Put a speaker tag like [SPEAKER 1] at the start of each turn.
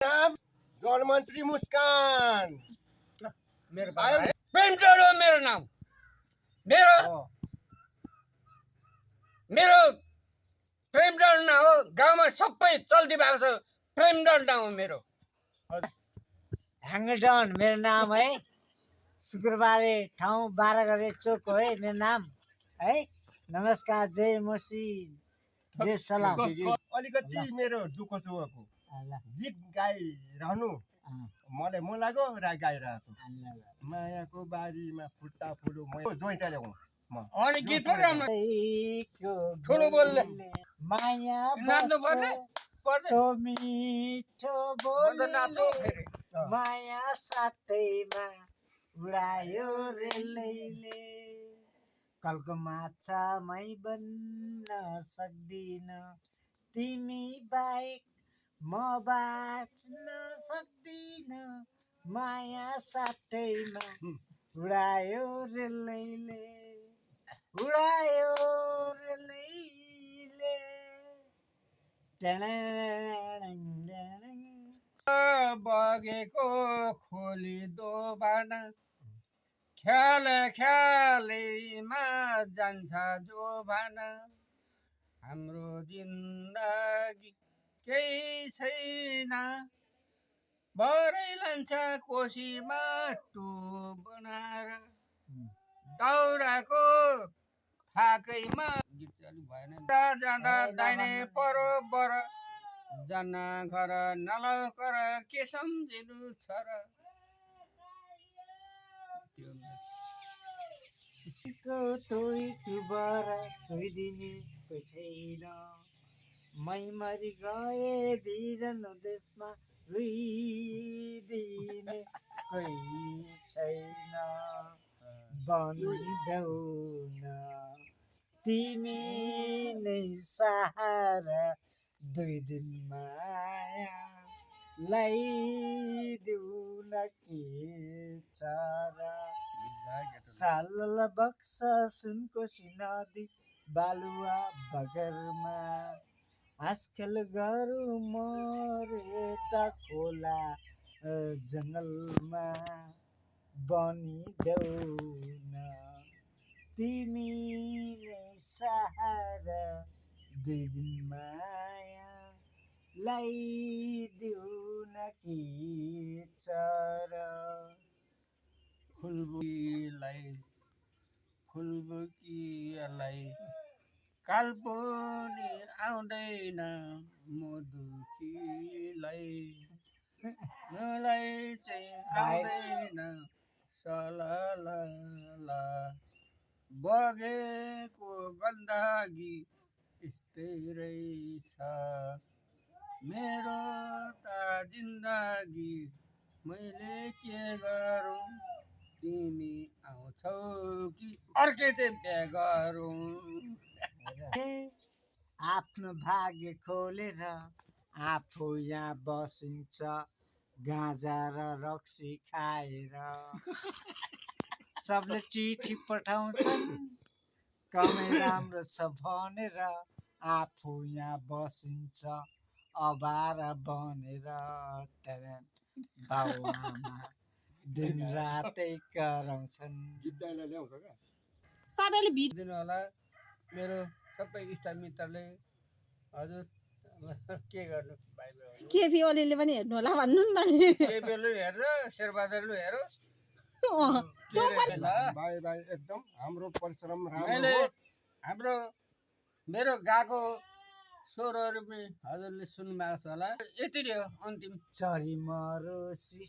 [SPEAKER 1] जनाब गणमन्त्री मुस्कान
[SPEAKER 2] मेरो प्रेमचन्द्र हो मेरो नाम। मेरो प्रेमचन्द्र हो। गाउँमा सबै चल्ती भएको छ। प्रेमचन्द्र हो मेरो।
[SPEAKER 3] ह्याङ्गडन मेरो नाम है। शुक्रबारे ठाउँ 12 गते चोक हो है मेरो नाम है। नमस्कार, जय मसी, जय सलाम।
[SPEAKER 1] अलिकति मेरो दुःख सुखको गीत गाइरहनु मलाई मन लाग्यो र गाइरहेको मायाको बारीमा फुट्टा फुलो जोइता ल्याउँ म
[SPEAKER 2] अनि गीत पो गाउनु ठुलो बोल्ने
[SPEAKER 3] माया
[SPEAKER 2] नाच्नु पर्ने
[SPEAKER 3] तो मिठो बोली माया साटैमा उडायो रेलैले कलको माछा मै बन्न सक्दिन तिमी बाहेक म बाँच्न सक्दिन माया साटैमा उडायो रेलैले उडायो रेलैले
[SPEAKER 2] बगेको खोली दोबान ख्याल ख्यालैमा जान्छ जोभान हाम्रो जिन्दगी केही छैन भरै लान्छ कोसीमा टु बनाएर दाउराको थाकैमा जाँदा दाहिने परो बर जान घर नलकर के सम्झिनु छ र
[SPEAKER 3] तुबर छोइदिने कोही छैन मै मरि गए बिरन देशमा रुइदिने कोही छैन बनिदेऊ न तिमी नै सहारा 2 दिन माया ल्याइदेऊ न के छ र साल बक्स सुनकोशी नदी बालुवा बगरमा आजकल गरौँ मरे त खोला जङ्गलमा बनिदेऊ न तिमी नै सहारा 2 दिन माया ल्याइदेऊ न के छ र
[SPEAKER 2] फुलबुकीलाई काल पनि आउँदैन मधुकीलाई मलाई चाहिँ आउँदैन सलला बगेको गन्दगी यस्तै रहेछ मेरो त जिन्दगी मैले के गरौँ तिमी आउँछौ कि अर्कै चाहिँ बिहा गरौँ
[SPEAKER 3] आफ्नो भाग्य खोलेर आफू यहाँ बसिन्छ गाँजा र रक्सी खाएर सबले चिठी पठाउँछन् कमै राम्रो छ भनेर आफू यहाँ बसिन्छ अभारा बनेर बाउआमा दिन रातै कराउँछन्
[SPEAKER 2] सबैले दिनु होला मेरो सबै इष्टमित्रले हजुर के गर्नु
[SPEAKER 4] केपी ओलीले पनि हेर्नु होला भन्नु नि त
[SPEAKER 2] केपी ओली हेर्छ शेरबहादुरले हेरोस्
[SPEAKER 1] भाइ एकदम हाम्रो परिश्रम
[SPEAKER 2] मैले हाम्रो मेरो गाएको स्वरहरू पनि हजुरले सुन्नुभएको छ होला यति नै हो अन्तिम
[SPEAKER 3] चरी मरो